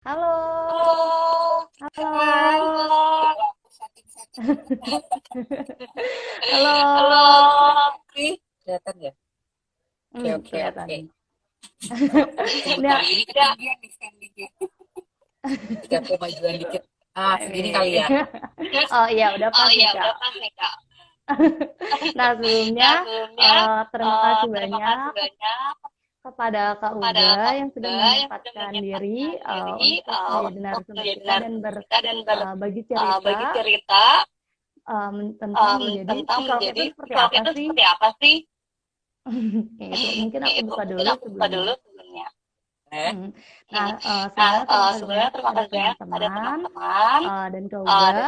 Halo, Halo, hai. halo, Setting-setting. Halo, halo. Pri. Kelihatan ya? Oke, oke, oke. Kelihatan. Aku tunggu Nggak, kali ini ketinggian nih standingnya. Jika aku majuan dikit. Ah, segini kali ini. ya. Oh iya, udah Oh pas nih iya, udah Kak. pas nih, Kak. Nah, sebelumnya Nah, sebelumnya, terima kasih terima kasih banyak banyak kepada Kak kepada Uga Kak yang sudah Uga yang sudah menyempatkan diri menyempatkan diri untuk menjadi untuk narasumber menjadi kita dan narasumber kita dan berbagi berbagi cerita cerita tentang menjadi tentang psikolog itu menjadi seperti psikolog apa itu sih? seperti apa sih? Kayak gitu. Mungkin aku Itu buka mungkin dulu aku buka sebelumnya. dulu sebelumnya. Hmm. Nah, Hmm. Nah, sebenarnya terima kasih sebenarnya banyak terima kepada kasih banyak kepada teman-teman teman-teman dan Kak dan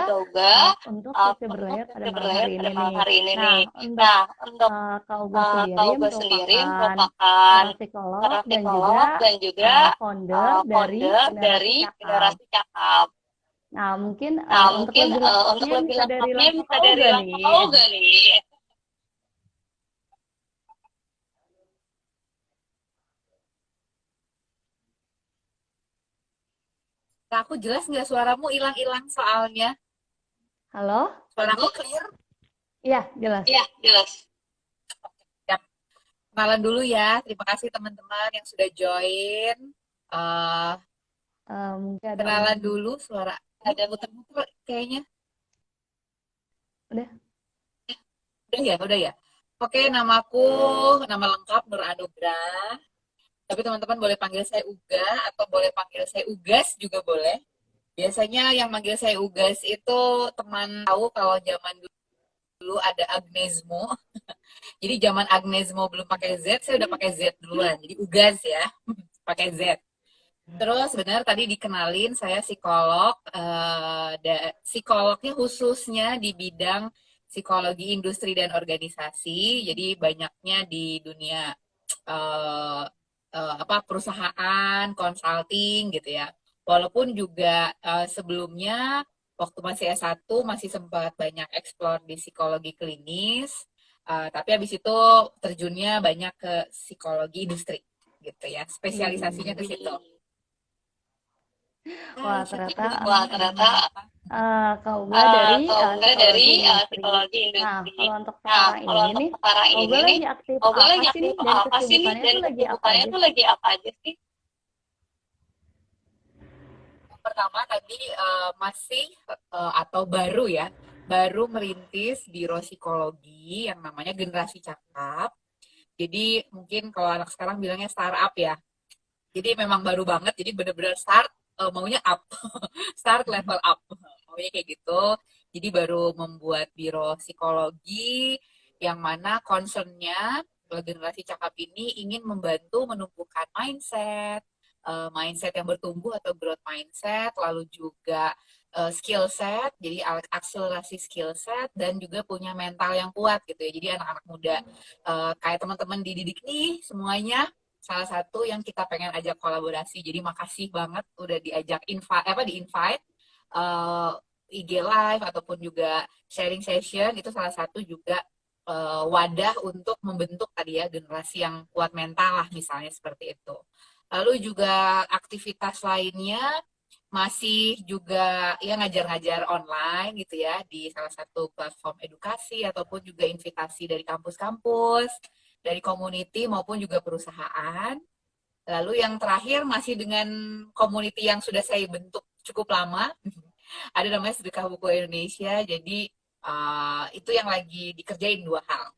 Kak untuk sesi untuk berlayar pada sesi malam berlayar hari pada ini malam nih. hari ini Nah, nih. untuk Nah, untuk Kak Kak sendiri sendiri merupakan merupakan psikolog seorang dan juga psikolog dan juga founder dari founder Generasi dari Cakap. Generasi Cakap. Nah, mungkin Nah, untuk mungkin lebih untuk lengkapnya lebih bisa dari lengkapnya langsung bisa Kak dari Uga langsung nih. Kak Uga nih. Nah, aku jelas nggak suaramu hilang-hilang soalnya. Halo? Suaraku clear? Iya, jelas. Iya, jelas. Ya, kenalan dulu ya. Terima kasih teman-teman yang sudah join. Eh Mungkin ada kenalan dulu suara. Ada muter-muter kayaknya. udah. Udah ya, udah ya. Oke, namaku, nama lengkap Nur Anugrah. Tapi teman-teman boleh panggil saya Uga atau boleh panggil saya Ugas juga boleh. Biasanya yang manggil saya Ugas itu teman tahu kalau zaman dulu ada Agnesmo. Jadi zaman Agnesmo belum pakai Z, saya udah pakai Z duluan. Jadi Ugas ya, pakai Z. Terus benar tadi dikenalin saya psikolog, psikolognya khususnya di bidang psikologi industri dan organisasi. Jadi banyaknya di dunia eh, apa perusahaan, consulting gitu ya. Walaupun juga sebelumnya waktu masih S1 masih sempat banyak eksplor di psikologi klinis, tapi habis itu terjunnya banyak ke psikologi industri gitu ya. Spesialisasinya ke Wih. situ. Hai, Wah, cantik ternyata dengan Wah, ternyata Kak Uga dari kalau enggak psikologi dari industri. psikologi Nah, industri. kalau untuk Nah, sekarang kalau ini untuk nih, sekarang Kak Uga ini nih, lagi aktif Oga apa lagi sih aktif nih? Dan apa sih nih? kesibukannya Dan tuh lagi apa kesibukannya aja tuh sih? lagi apa aja sih? Pertama tadi masih atau baru ya, baru merintis biro psikologi yang namanya Generasi Cakap. Jadi mungkin kalau anak sekarang bilangnya startup ya. Jadi memang baru banget, jadi benar-benar start maunya up, start level up, maunya kayak gitu. Jadi baru membuat biro psikologi yang mana concernnya generasi cakap ini ingin membantu menumbuhkan mindset, mindset yang bertumbuh atau growth mindset, lalu juga skill set, jadi akselerasi skill set dan juga punya mental yang kuat gitu ya. Jadi anak-anak muda kayak teman-teman dididik nih semuanya salah satu yang kita pengen ajak kolaborasi. Jadi makasih banget udah diajak invite apa di invite IG live ataupun juga sharing session itu salah satu juga wadah untuk membentuk tadi ya generasi yang kuat mental lah misalnya seperti itu. Lalu juga aktivitas lainnya masih juga ya ngajar-ngajar online gitu ya di salah satu platform edukasi ataupun juga invitasi dari kampus-kampus, dari community maupun juga perusahaan. Lalu yang terakhir masih dengan community yang sudah saya bentuk cukup lama, ada namanya Sedekah Buku Indonesia. Jadi itu yang lagi dikerjain dua hal.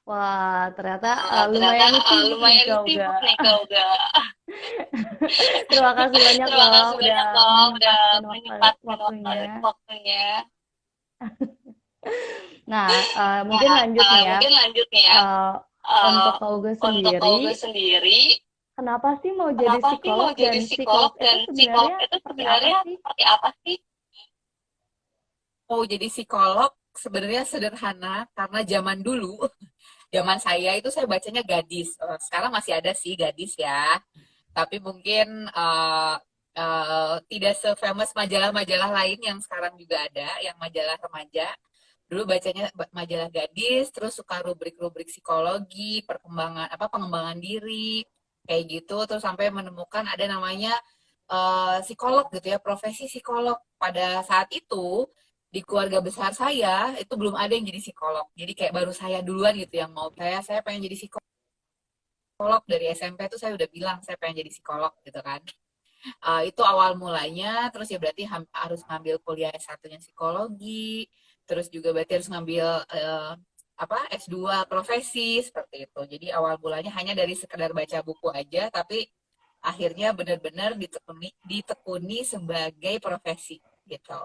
Wah, ternyata Ternyata lumayan sibuk nih lumayan Kak Uga. sibuk nih kau udah. Terima kasih banyak Terima loh kasih udah banyak loh udah menyempatkan menyempatkan waktunya. waktunya. Nah, mungkin Nah, lanjut nih ya. mungkin lanjut nih ya. Eh, untuk Eh, Kak Uga untuk sendiri, Olga sendiri, kenapa sih mau jadi kenapa sih mau psikolog jadi dan psikolog psikolog itu dan psikolog sebenarnya itu seperti apa sebenarnya sih? seperti apa sih? Oh, jadi psikolog sebenarnya sederhana karena zaman dulu, zaman saya itu saya bacanya gadis. Sekarang masih ada sih gadis ya, tapi mungkin tidak se-famous majalah-majalah lain yang sekarang juga ada, yang majalah remaja. Dulu bacanya majalah gadis, terus suka rubrik-rubrik psikologi, perkembangan apa pengembangan diri, kayak gitu, terus sampai menemukan ada namanya psikolog gitu ya, profesi psikolog. Pada saat itu di keluarga besar saya itu belum ada yang jadi psikolog, jadi kayak baru saya duluan gitu yang mau, saya pengen jadi psikolog. Dari SMP tuh saya udah bilang saya pengen jadi psikolog gitu kan. Itu awal mulanya. Terus ya berarti harus ngambil kuliah S1-nya psikologi, terus juga berarti harus ngambil apa S2 profesi seperti itu. Jadi awal mulanya hanya dari sekedar baca buku aja, tapi akhirnya benar-benar ditekuni sebagai profesi gitu.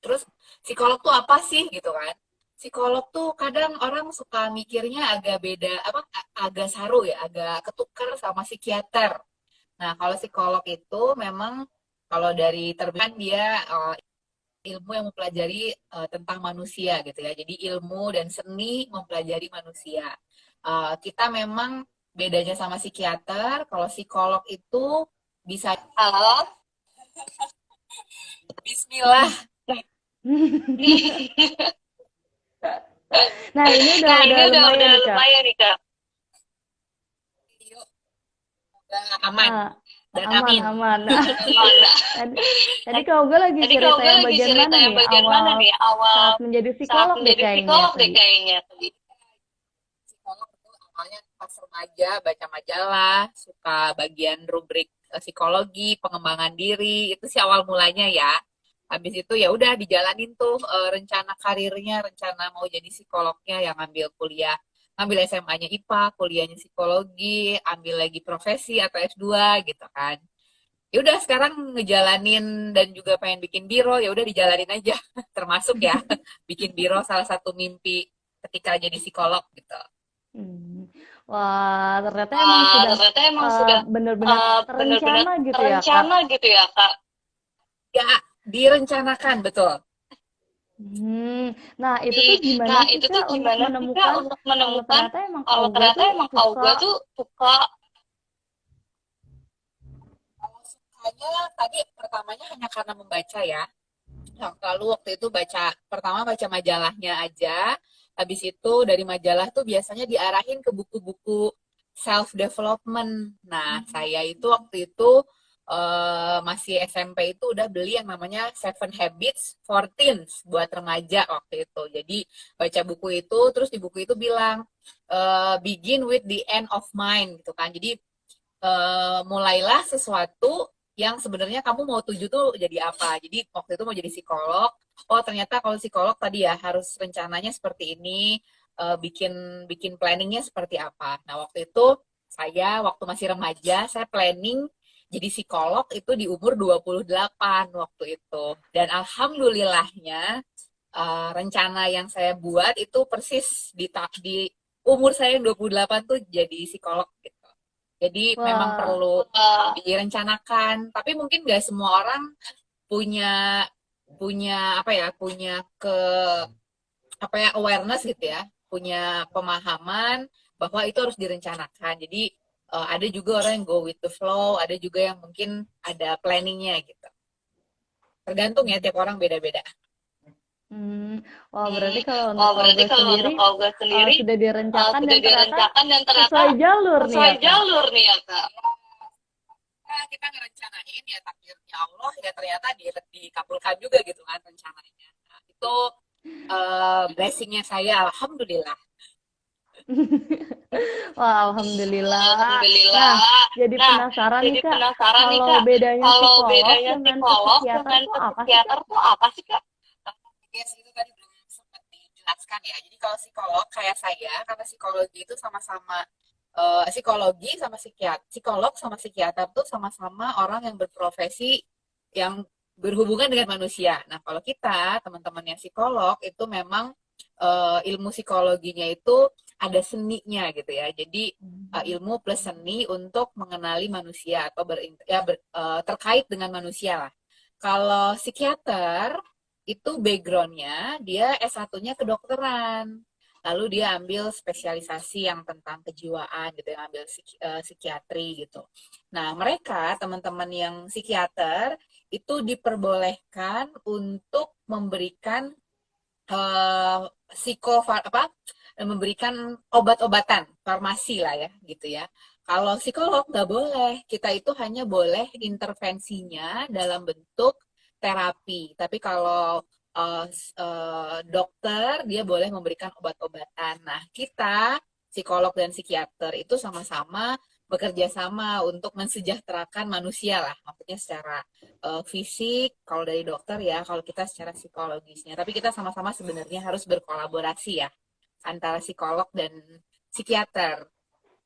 Terus psikolog tuh apa sih gitu kan? Psikolog tuh kadang orang suka mikirnya agak beda, apa agak saru ya, agak ketukar sama psikiater. Nah, kalau psikolog itu memang kalau dari terbitan dia ilmu yang mempelajari tentang manusia gitu ya. Jadi ilmu dan seni mempelajari manusia. Kita memang bedanya sama psikiater, kalau psikolog itu bisa halo, Bismillah. Nah, ini udah Nah, ini udah lumayan nih, Kak. lumayan nih, Kak. Udah aman Ah, dan aman, amin. aman. Tadi kalau gue lagi Tadi kalau cerita gue yang lagi bagian cerita mana yang nih? bagian mana Awal nih? Awal saat menjadi saat psikolog deh menjadi kayaknya psikolog deh tadi. kayaknya tadi. Psikolog itu awalnya pas remaja baca majalah, suka bagian rubrik psikologi, pengembangan diri, itu sih awal mulanya ya. Habis itu ya udah dijalanin tuh rencana karirnya, rencana mau jadi psikolognya, yang ngambil kuliah, ngambil SMA-nya IPA, kuliahnya psikologi, ambil lagi profesi atau S2 gitu kan. Ya udah sekarang ngejalanin dan juga pengen bikin biro, ya udah dijalanin aja. Termasuk ya bikin biro salah satu mimpi ketika jadi psikolog gitu. Hmm. Wah, ternyata emang Wah, sudah ternyata emang sudah benar-benar benar-benar terencana gitu ya, Kak. terencana gitu ya, Kak. Ya, direncanakan betul. Hmm. Nah, itu tuh gimana Nah, sih, itu tuh Kak, untuk gimana sih, Kak, menemukan untuk kalau menemukan ternyata emang kalau auga ternyata tuh emang suka. Auga tuh suka. Kalau sukanya tadi pertamanya hanya karena membaca ya. Nah, lalu waktu itu pertama baca majalahnya aja. Habis itu dari majalah tuh biasanya diarahin ke buku-buku self development. Nah, saya itu waktu itu masih SMP itu udah beli yang namanya Seven Habits for Teens buat remaja waktu itu. Jadi baca buku itu, terus di buku itu bilang begin with the end of mind gitu kan. Jadi mulailah sesuatu yang sebenarnya kamu mau tuju tuh jadi apa. Jadi waktu itu mau jadi psikolog. Oh ternyata kalau psikolog tadi ya harus rencananya seperti ini, bikin bikin planningnya seperti apa. Nah waktu itu saya waktu masih remaja saya planning jadi psikolog itu di umur 28 waktu itu. Dan alhamdulillahnya rencana yang saya buat itu persis di umur saya yang 28 tuh jadi psikolog gitu. Jadi memang Wah, perlu direncanakan, tapi mungkin nggak semua orang punya punya apa ya, punya apa ya awareness gitu ya, punya pemahaman bahwa itu harus direncanakan. Jadi ada juga orang yang go with the flow, ada juga yang mungkin ada planningnya gitu. Tergantung ya tiap orang beda-beda. hmm, wah berarti kalau untuk Oh, berarti auga kalau sendiri untuk Auga sendiri sudah direncanakan sudah dan ternyata direncanakan dan ternyata sesuai jalur nih sesuai ya, Kak. jalur nih ya, Kak. Nah, kita ngerencanain ya takdirnya Allah ya ternyata dikabulkan juga gitu kan rencananya. Nah, itu blessingnya saya, alhamdulillah. Wah, alhamdulillah. Nah, Alhamdulillah. jadi Nah, penasaran nih, jadi Kak, penasaran nih kalau Kak, bedanya kalau psikolog bedanya dengan ke psikolog psikiater dengan tuh ke apa sih, Kak? psikiater tuh apa sih Kak? Yes, itu tadi belum sempat dijelaskan ya. Jadi kalau psikolog kayak saya, karena psikologi itu sama-sama psikologi sama psikolog sama psikiater tuh sama-sama orang yang berprofesi yang berhubungan dengan manusia. Nah, kalau kita teman-teman yang psikolog itu memang ilmu psikologinya itu ada seninya gitu ya. Jadi ilmu plus seni untuk mengenali manusia atau terkait dengan manusia lah. Kalau psikiater itu backgroundnya dia S1-nya kedokteran. Lalu dia ambil spesialisasi yang tentang kejiwaan gitu, yang ambil psikiatri gitu. Nah, mereka teman-teman yang psikiater itu diperbolehkan untuk memberikan eh, apa memberikan obat-obatan farmasi lah ya gitu ya. Kalau psikolog nggak boleh. Kita itu hanya boleh intervensinya dalam bentuk terapi. Tapi kalau dokter dia boleh memberikan obat-obatan. Nah, kita psikolog dan psikiater itu sama-sama bekerja sama untuk mensejahterakan manusia lah, maksudnya secara fisik kalau dari dokter ya, kalau kita secara psikologisnya. Tapi kita sama-sama sebenarnya harus berkolaborasi ya antara psikolog dan psikiater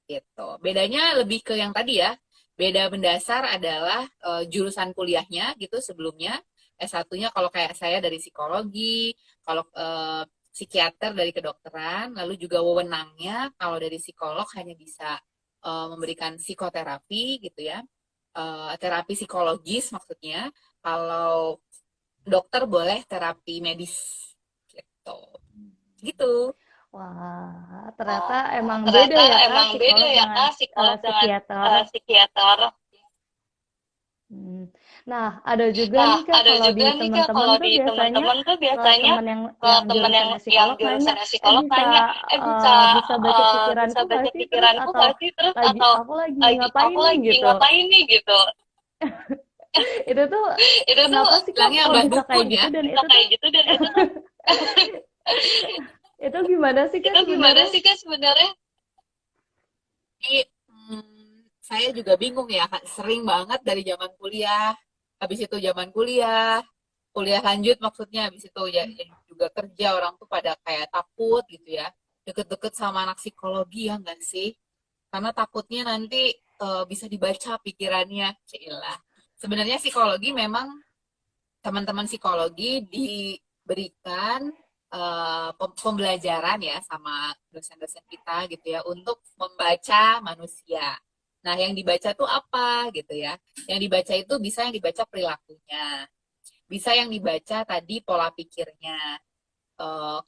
gitu. Bedanya lebih ke yang tadi ya. Beda mendasar adalah jurusan kuliahnya gitu sebelumnya. S1-nya kalau kayak saya dari psikologi, kalau psikiater dari kedokteran, lalu juga wewenangnya kalau dari psikolog hanya bisa memberikan psikoterapi gitu ya. Terapi psikologis maksudnya. Kalau dokter boleh terapi medis gitu. Gitu. Wah, Wah, ternyata emang beda ternyata ya Kak emang beda psikolog ya dengan Kak psikolog dengan psikiater. psikiater. Hmm. Nah, ada juga Nah, nih Kak ada kalau di juga nih Kak, teman-teman kalau tuh di biasanya teman-teman tuh biasanya teman yang teman jurusannya yang psikolog nanya, jurusannya psikolog bisa nanya, bisa bisa baca bisa pikiranku nggak baca sih? Terus pikiranku atau nggak sih? Terus lagi atau aku lagi lagi ngapain aku nih lagi gitu. ngapain nih gitu. Itu tuh Itu tuh kenapa sih Kak Bilangnya kok Mbah bisa kayak Dukun gitu ya. dan bisa itu tuh kayak gitu dan itu tuh itu gimana sih Kak itu gimana sebenarnya? sih Kak sebenarnya? Jadi, saya juga bingung ya, Kak. Sering banget dari zaman kuliah, habis itu zaman kuliah lanjut maksudnya, habis itu ya, ya juga kerja, orang tuh pada kayak takut gitu ya, deket-deket sama anak psikologi ya nggak sih? Karena takutnya nanti bisa dibaca pikirannya, Cila. Sebenarnya psikologi memang teman-teman psikologi diberikan pembelajaran ya sama dosen-dosen kita gitu ya untuk membaca manusia. Nah, yang dibaca tuh apa gitu ya? Yang dibaca itu bisa yang dibaca perilakunya, bisa yang dibaca tadi pola pikirnya,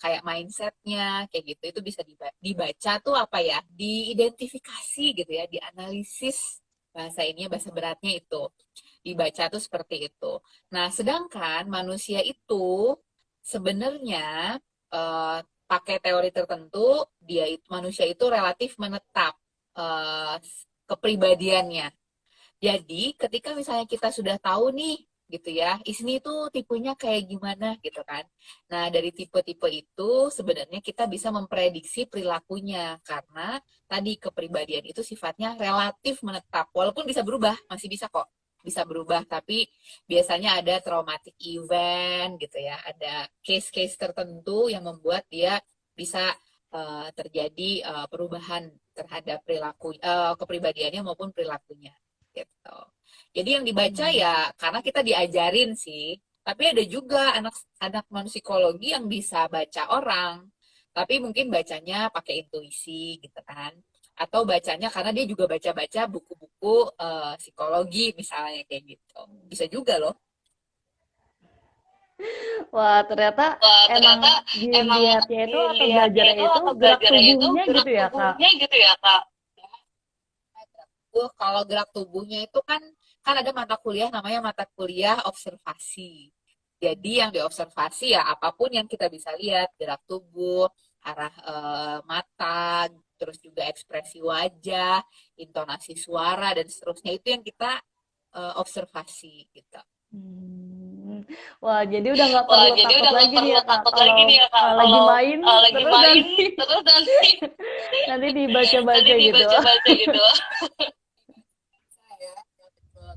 kayak mindsetnya, kayak gitu. Itu bisa dibaca tuh apa ya? Diidentifikasi gitu ya, dianalisis bahasa ini bahasa beratnya itu dibaca tuh seperti itu. Nah, sedangkan manusia itu sebenarnya pakai teori tertentu, dia itu manusia itu relatif menetap eh, kepribadiannya. Jadi, ketika misalnya kita sudah tahu nih, gitu ya, Isni itu tipenya kayak gimana gitu kan. Nah, dari tipe-tipe itu sebenarnya kita bisa memprediksi perilakunya karena tadi kepribadian itu sifatnya relatif menetap. Walaupun bisa berubah, masih bisa kok. Bisa berubah, tapi biasanya ada traumatic event gitu ya, ada case-case tertentu yang membuat dia bisa terjadi perubahan terhadap perilaku kepribadiannya maupun perilakunya gitu. Jadi yang dibaca Hmm. ya karena kita diajarin sih. Tapi ada juga anak non psikologi yang bisa baca orang. Tapi mungkin bacanya pakai intuisi gitu kan. Atau bacanya karena dia juga baca-baca buku-buku psikologi misalnya kayak gitu. Bisa juga loh. Wah, ternyata Wah, emang ternyata emang dilihatnya itu atau dilihatnya belajarnya itu itu atau gerak belajarnya itu tubuhnya gerak gitu ya Kak? tubuhnya gitu ya Kak. Kalau gerak tubuhnya itu kan ada mata kuliah namanya mata kuliah observasi. Jadi yang diobservasi ya apapun yang kita bisa lihat, gerak tubuh, arah mata, terus juga ekspresi wajah, intonasi suara dan seterusnya itu yang kita observasi gitu. Hmm. Wah, jadi udah nggak Wah, perlu jadi takut udah nggak lagi nih perlu ya Kak takut lagi kalau nih ya Kak lagi kalau main lagi terus main nanti terus nanti nanti nanti dibaca-baca gitu. dibaca-baca gitu. Ya,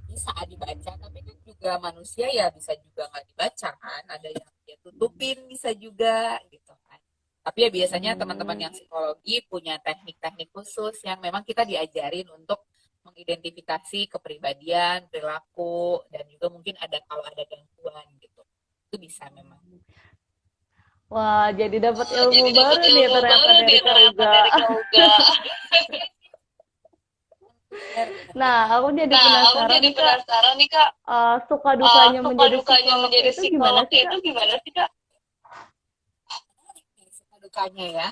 bisa dibaca, tapi kan juga manusia ya bisa juga nggak dibaca kan, ada yang dia tutupin bisa juga gitu kan. Tapi ya biasanya teman-teman Hmm. yang psikologi punya teknik-teknik khusus yang memang kita diajarin untuk mengidentifikasi kepribadian, perilaku, dan juga mungkin ada kalau ada gangguan gitu. Itu bisa memang. Wah, jadi dapat Wah, ilmu jadi dapat baru nih ilmu ternyata baru dari nih Kak ternyata Uga. dari Kak Uga. Nah, aku jadi Nah, aku penasaran jadi nih Kak, penasaran nih Kak, suka dukanya suka menjadi dukanya psikolog menjadi itu gimana psikolog sih itu Kak? gimana sih Kak? Suka dukanya ya.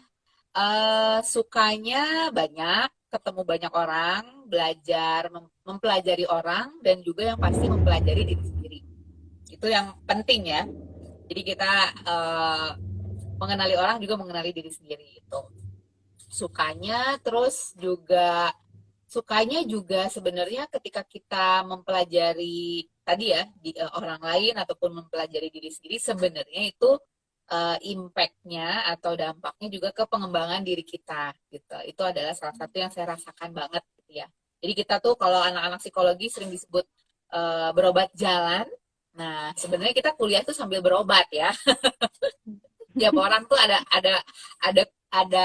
Sukanya banyak, ketemu banyak orang, belajar, mempelajari orang, dan juga yang pasti mempelajari diri sendiri. Itu yang penting ya. Jadi kita mengenali orang juga mengenali diri sendiri itu. Sukanya, terus juga sukanya juga sebenarnya ketika kita mempelajari tadi ya orang lain ataupun mempelajari diri sendiri, sebenarnya itu impact-nya atau dampaknya juga ke pengembangan diri kita gitu. Itu adalah salah satu yang saya rasakan banget gitu ya. Jadi kita tuh kalau anak-anak psikologi sering disebut berobat jalan. Nah, sebenarnya kita kuliah tuh sambil berobat ya. Tiap orang tuh ada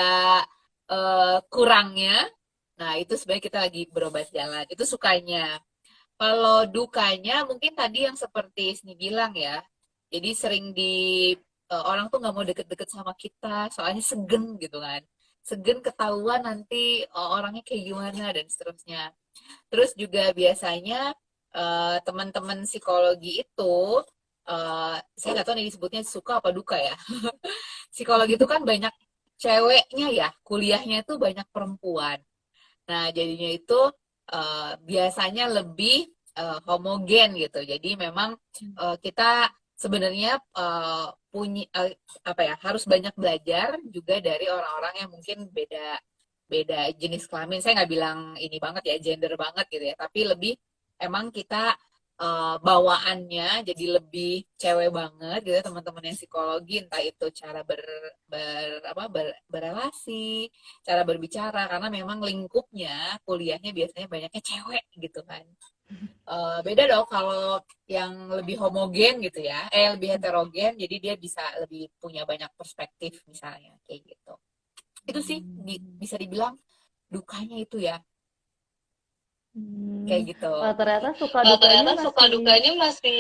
kurangnya. Nah, itu sebenarnya kita lagi berobat jalan. Itu sukanya. Kalau dukanya mungkin tadi yang seperti Isni bilang ya. Jadi sering orang tuh nggak mau deket-deket sama kita, soalnya segen gitu kan. Segen ketahuan nanti orangnya kayak gimana dan seterusnya. Terus juga biasanya teman-teman psikologi itu, saya nggak tahu nih disebutnya suka apa duka ya. Psikologi itu kan banyak ceweknya ya, kuliahnya itu banyak perempuan. Nah, jadinya itu biasanya lebih homogen gitu. Jadi memang kita sebenarnya punya apa ya, harus banyak belajar juga dari orang-orang yang mungkin beda beda jenis kelamin. Saya nggak bilang ini banget ya, gender banget gitu ya, tapi lebih emang kita bawaannya jadi lebih cewek banget gitu ya, teman-teman yang psikologi, entah itu cara berrelasi, cara berbicara, karena memang lingkupnya kuliahnya biasanya banyaknya cewek gitu kan. Beda dong kalau yang lebih homogen gitu ya, lebih heterogen, jadi dia bisa lebih punya banyak perspektif misalnya kayak gitu. Itu sih bisa dibilang dukanya itu ya, kayak gitu. Wah, ternyata suka Wah, dukanya ternyata suka masih dukanya masih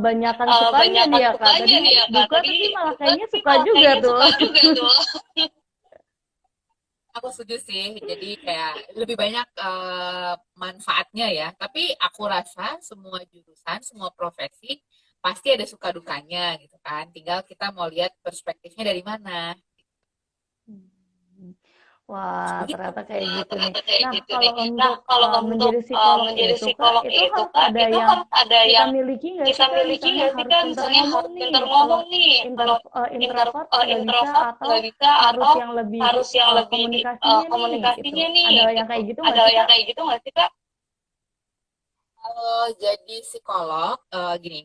banyakan sukanya banyakan nih ya, Kak. sukanya Tadi nih ya, Kak. duka Tadi tapi malah duka kayaknya tapi suka malah juga kayaknya tuh. suka juga tuh. Aku setuju sih, jadi kayak lebih banyak manfaatnya ya. Tapi aku rasa semua jurusan, semua profesi pasti ada suka dukanya gitu kan. Tinggal kita mau lihat perspektifnya dari mana. Wah, Begitu. ternyata kayak gitu nih. Ternyata kayak Nah, gitu nih. kalau Nah, untuk kalau untuk menjadi psikolog menjadi itu, Kak, psikolog itu itu, harus Kak, ada itu yang harus ada kita yang miliki nggak kita sih, Kak? miliki Misalnya nggak sih, harus Kak? pintar Misalnya ngomong harus nih. pintar Kalau ngomong nih. Kalau introvert nggak bisa, introvert atau nggak bisa, harus atau yang lebih harus yang lebih komunikasinya nih, gitu. komunikasinya nih, Ada yang gitu. kayak gitu nggak Ada sih, yang Kak? kayak gitu nggak sih, Kak? Kalau jadi psikolog, gini,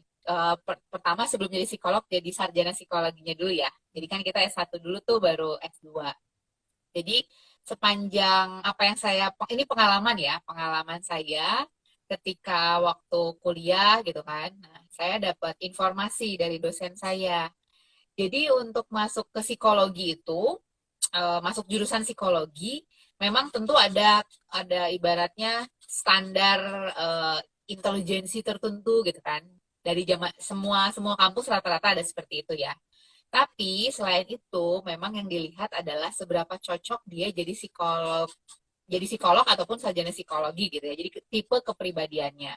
pertama sebelum jadi psikolog, jadi sarjana psikologinya dulu ya. Jadi kan kita S1 dulu tuh baru S2. Jadi sepanjang apa yang ini pengalaman ya, pengalaman saya ketika waktu kuliah gitu kan. Nah, saya dapat informasi dari dosen saya. Jadi untuk masuk ke psikologi itu, masuk jurusan psikologi, memang tentu ada ibaratnya standar intelijensi tertentu gitu kan. Dari semua semua kampus rata-rata ada seperti itu ya. Tapi selain itu, memang yang dilihat adalah seberapa cocok dia jadi psikolog ataupun sarjana psikologi gitu ya. Jadi tipe kepribadiannya.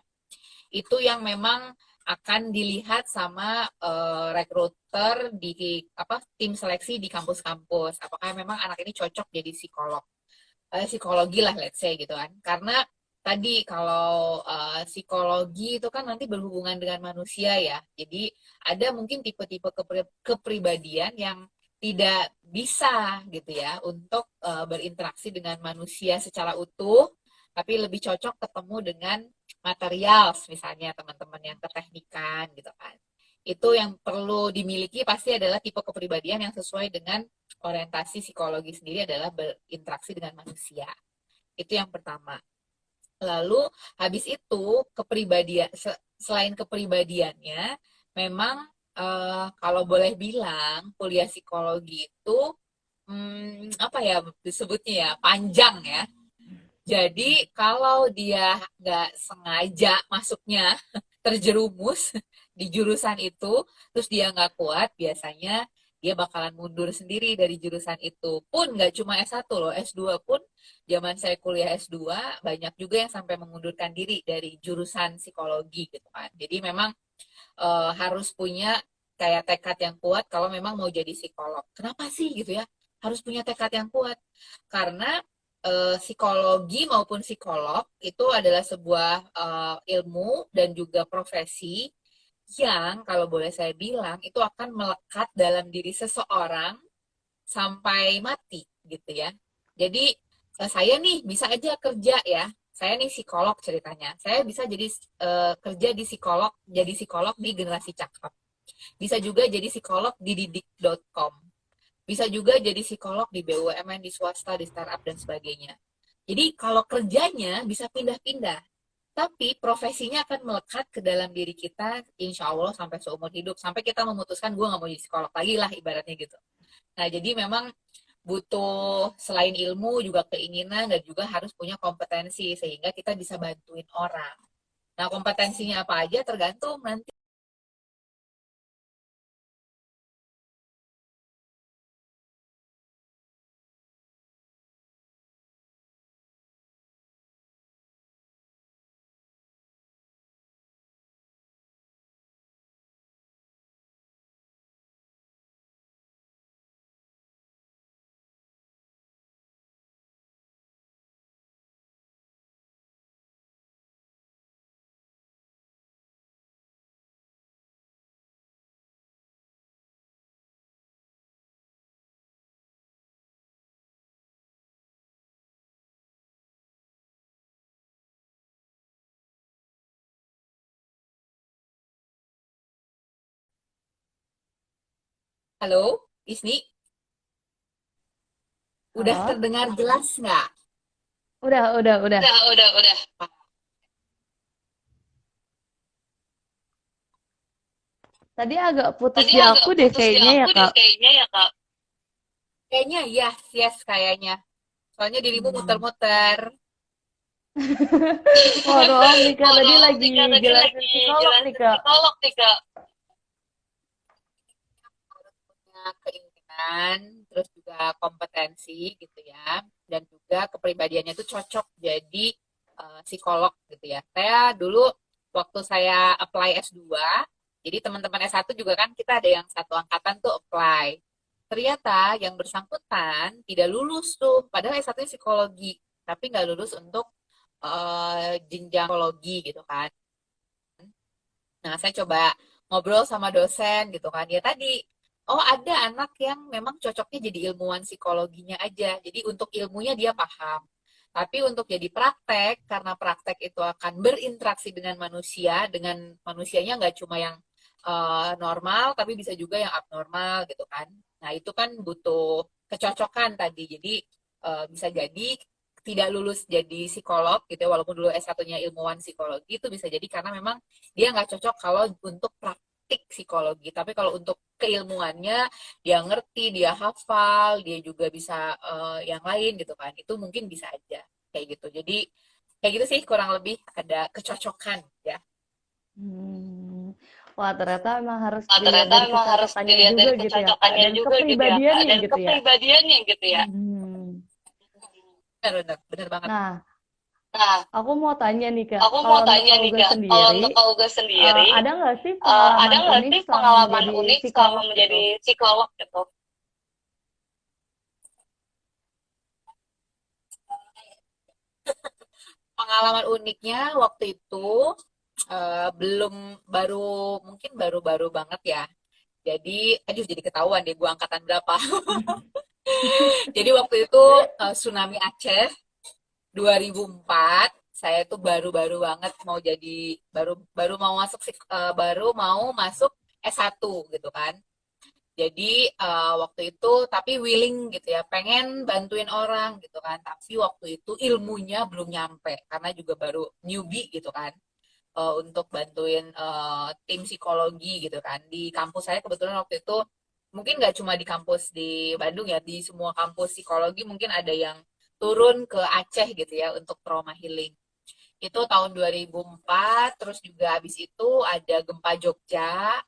Itu yang memang akan dilihat sama rekruter di tim seleksi di kampus-kampus. Apakah memang anak ini cocok jadi psikologi lah, let's say gitu kan. Karena tadi kalau psikologi itu kan nanti berhubungan dengan manusia ya. Jadi ada mungkin tipe-tipe kepribadian yang tidak bisa gitu ya untuk berinteraksi dengan manusia secara utuh, tapi lebih cocok ketemu dengan material, misalnya teman-teman yang keteknikan gitu kan. Itu yang perlu dimiliki pasti adalah tipe kepribadian yang sesuai dengan orientasi psikologi sendiri adalah berinteraksi dengan manusia. Itu yang pertama. Lalu habis itu selain kepribadiannya, memang kalau boleh bilang kuliah psikologi itu apa ya disebutnya ya, panjang ya. Jadi kalau dia nggak sengaja masuknya terjerumus di jurusan itu, terus dia nggak kuat, biasanya dia bakalan mundur sendiri dari jurusan itu. Pun nggak cuma S1 loh, S2 pun zaman saya kuliah S2, banyak juga yang sampai mengundurkan diri dari jurusan psikologi gitu kan. Jadi memang harus punya kayak tekad yang kuat kalau memang mau jadi psikolog. Kenapa sih gitu ya? Harus punya tekad yang kuat. Karena psikologi maupun psikolog itu adalah sebuah ilmu dan juga profesi yang kalau boleh saya bilang itu akan melekat dalam diri seseorang sampai mati gitu ya. Jadi saya nih bisa aja kerja ya, saya nih psikolog ceritanya, saya bisa jadi kerja jadi psikolog di Generasi Cakap. Bisa juga jadi psikolog di didik.com. Bisa juga jadi psikolog di BUMN, di swasta, di startup, dan sebagainya. Jadi kalau kerjanya bisa pindah-pindah, tapi profesinya akan melekat ke dalam diri kita, insya Allah sampai seumur hidup. Sampai kita memutuskan, gue nggak mau jadi psikolog lagi lah, ibaratnya gitu. Nah, jadi memang butuh selain ilmu juga keinginan dan juga harus punya kompetensi sehingga kita bisa bantuin orang. Nah, kompetensinya apa aja tergantung nanti. Halo, Isni, udah Halo? terdengar jelas nggak? Udah. Udah. Tadi agak putus Tadi di agak aku deh putus di kayaknya ya, aku deh Kak. kayaknya ya, Kak. Kayaknya yes, yes kayaknya. Soalnya dirimu Hmm. muter-muter. Mohon maaf nih, Kak. Tadi Waduh, lagi Tika tadi jelasin lagi psikolog nih, jelasin Kak. psikolog nih, Kak. Punya keinginan, terus juga kompetensi gitu ya, dan juga kepribadiannya itu cocok jadi psikolog gitu ya. Saya dulu waktu saya apply S2, jadi teman-teman S1 juga kan kita ada yang satu angkatan tuh apply. Ternyata yang bersangkutan tidak lulus tuh, padahal S1-nya psikologi, tapi nggak lulus untuk jenjang psikologi gitu kan. Nah, saya coba ngobrol sama dosen gitu kan. Ya tadi, oh ada anak yang memang cocoknya jadi ilmuwan psikologinya aja. Jadi untuk ilmunya dia paham. Tapi untuk jadi praktek, karena praktek itu akan berinteraksi dengan manusianya nggak cuma yang normal, tapi bisa juga yang abnormal gitu kan. Nah, itu kan butuh kecocokan tadi. Jadi bisa jadi tidak lulus jadi psikolog gitu ya, walaupun dulu S1-nya ilmuwan psikologi itu bisa jadi karena memang dia nggak cocok kalau untuk praktik psikologi. Tapi kalau untuk keilmuannya, dia ngerti, dia hafal, dia juga bisa yang lain gitu kan. Itu mungkin bisa aja kayak gitu. Jadi kayak gitu sih kurang lebih ada kecocokan ya. Hmm. Wah, ternyata emang harus Nah, dilihat ternyata dari memang harus kecocokannya dilihat juga dari gitu ya, Kak. kecocokannya Dan juga gitu ya, Kak. kepribadiannya Dan gitu ya. kepribadiannya gitu ya. Hmm. Benar, benar banget. Nah, Nah, aku mau tanya nih, Kak. aku mau Kalau untuk tanya Kak nih, Uga Kak. Kalau sendiri, untuk Kak Uga sendiri, ada nggak sih ada pengalaman nggak unik sih selama pengalaman menjadi unik selama psikolog gitu? menjadi psikolog gitu? Pengalaman uniknya waktu itu belum mungkin baru-baru banget ya. Jadi, aduh jadi ketahuan deh gue angkatan berapa. Jadi waktu itu tsunami Aceh 2004, saya tuh baru-baru banget mau jadi baru baru mau masuk baru mau masuk S1 gitu kan. Jadi waktu itu tapi willing gitu ya, pengen bantuin orang gitu kan. Tapi waktu itu ilmunya belum nyampe karena juga baru newbie gitu kan. Untuk bantuin tim psikologi gitu kan. Di kampus saya kebetulan waktu itu mungkin nggak cuma di kampus di Bandung ya, di semua kampus psikologi mungkin ada yang turun ke Aceh gitu ya untuk trauma healing. Itu tahun 2004, terus juga habis itu ada gempa Jogja,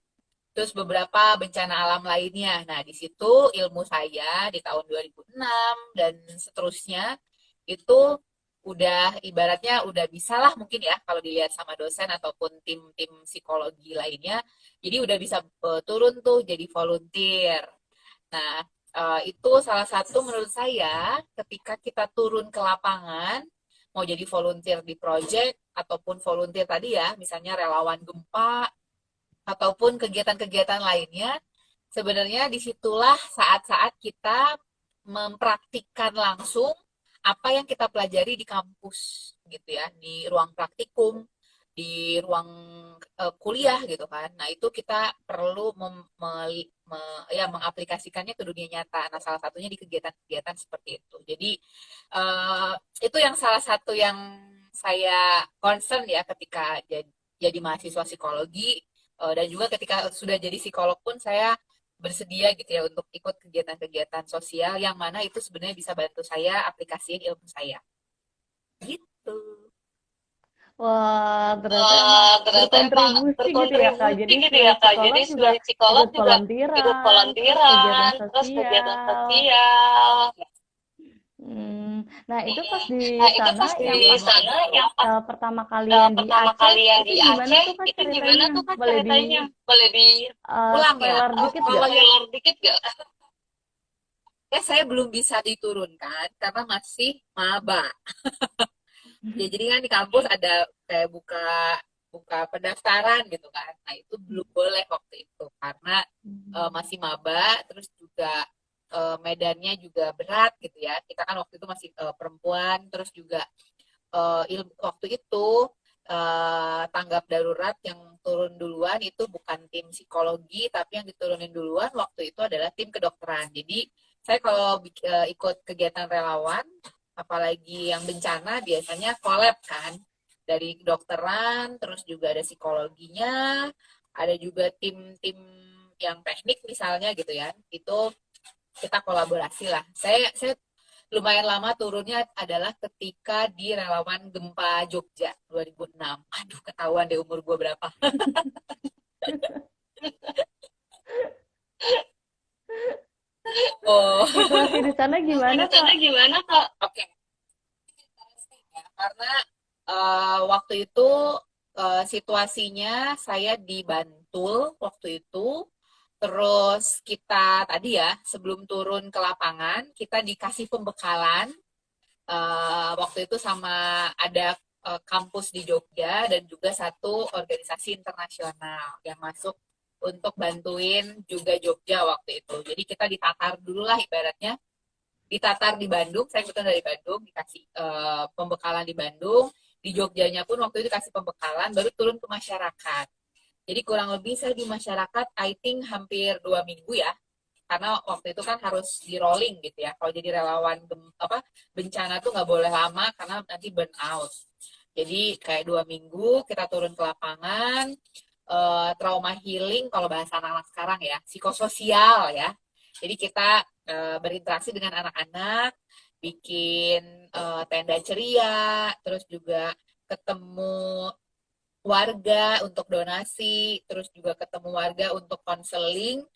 terus beberapa bencana alam lainnya. Nah, di situ ilmu saya di tahun 2006 dan seterusnya itu udah ibaratnya udah bisa lah mungkin ya kalau dilihat sama dosen ataupun tim-tim psikologi lainnya. Jadi udah bisa turun tuh jadi volunteer. Nah, itu salah satu menurut saya ketika kita turun ke lapangan, mau jadi volunteer di project ataupun volunteer tadi ya, misalnya relawan gempa ataupun kegiatan-kegiatan lainnya, sebenarnya disitulah saat-saat kita mempraktikkan langsung apa yang kita pelajari di kampus. gitu ya, di ruang praktikum, di ruang kuliah gitu kan. Nah, itu kita perlu ya, mengaplikasikannya ke dunia nyata. Nah, salah satunya di kegiatan-kegiatan seperti itu. Jadi, eh, itu yang salah satu yang saya concern ya ketika jadi mahasiswa psikologi, dan juga ketika sudah jadi psikolog pun saya bersedia gitu ya untuk ikut kegiatan-kegiatan sosial yang mana itu sebenarnya bisa bantu saya aplikasiin ilmu saya. Gitu. Wah, ternyata emang Ternyata emang berkontribusi gitu ya, Kak. berkontribusi Jadi gitu ya sebagai Kak. psikolog Jadi juga sebagai psikolog ikut juga ikut volunteeran, terus kegiatan volunteeran, terus kegiatan sosial. sosial. Nah itu pas di Nah, itu sana pas di yang pas sana yang pas pertama kalian di pertama Aceh, kali yang itu di gimana Aceh, tuh Kak itu gimana ceritanya? tuh Kak Boleh di ceritanya? Boleh di Ulang ya. spoiler dikit gak? spoiler dikit gak? Ya, saya belum bisa diturunkan karena masih maba. Ya, jadi kan di kampus ada kayak buka buka pendaftaran gitu kan. Nah, itu belum boleh waktu itu karena masih maba, terus juga medannya juga berat gitu ya. Kita kan waktu itu masih perempuan, terus juga ilmu waktu itu tanggap darurat yang turun duluan itu bukan tim psikologi, tapi yang diturunin duluan waktu itu adalah tim kedokteran. Jadi saya kalau ikut kegiatan relawan, apalagi yang bencana, biasanya collab kan, dari kedokteran, terus juga ada psikologinya, ada juga tim-tim yang teknik misalnya gitu ya, itu kita kolaborasi lah. Saya lumayan lama turunnya adalah ketika di relawan gempa Jogja 2006. Aduh, ketahuan deh umur gue berapa. Oh, Situasi di sana gimana Di sana Kak? gimana Kak? oke. Interesting ya, karena waktu itu situasinya saya di Bantul waktu itu. Terus kita tadi ya, sebelum turun ke lapangan, kita dikasih pembekalan waktu itu sama ada kampus di Jogja dan juga satu organisasi internasional yang masuk untuk bantuin juga Jogja waktu itu. Jadi kita ditatar dulu lah ibaratnya, ditatar di Bandung, saya kebetulan dari Bandung, dikasih pembekalan di Bandung, di Jogjanya pun waktu itu dikasih pembekalan, baru turun ke masyarakat. Jadi kurang lebih saya di masyarakat, I think hampir 2 minggu ya, karena waktu itu kan harus di rolling gitu ya. Kalau jadi relawan bencana tuh nggak boleh lama karena nanti burn out. Jadi kayak 2 minggu kita turun ke lapangan, trauma healing kalau bahasa anak-anak sekarang ya, psikososial ya. Jadi kita berinteraksi dengan anak-anak, bikin tenda ceria, terus juga ketemu warga untuk donasi, terus juga ketemu warga untuk konseling,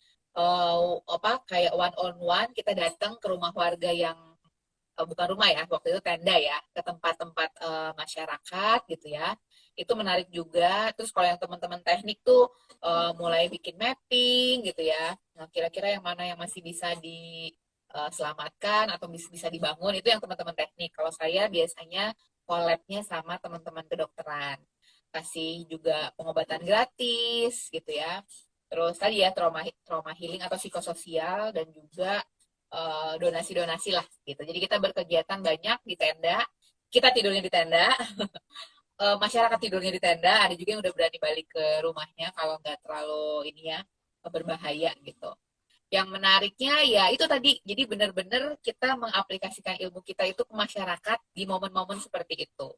kayak one on one kita datang ke rumah warga yang bukan rumah ya, waktu itu tenda ya, ke tempat-tempat masyarakat gitu ya. Itu menarik juga. Terus kalau yang teman-teman teknik tuh mulai bikin mapping gitu ya. Nah, kira-kira yang mana yang masih bisa diselamatkan atau bisa dibangun, itu yang teman-teman teknik. Kalau saya biasanya collab-nya sama teman-teman kedokteran. Kasih juga pengobatan gratis gitu ya. Terus tadi ya trauma trauma healing atau psikososial, dan juga donasi-donasi lah gitu. Jadi kita berkegiatan banyak di tenda, kita tidurnya di tenda, masyarakat tidurnya di tenda, ada juga yang udah berani balik ke rumahnya kalau nggak terlalu ini ya, berbahaya gitu. Yang menariknya ya itu tadi, jadi benar-benar kita mengaplikasikan ilmu kita itu ke masyarakat di momen-momen seperti itu.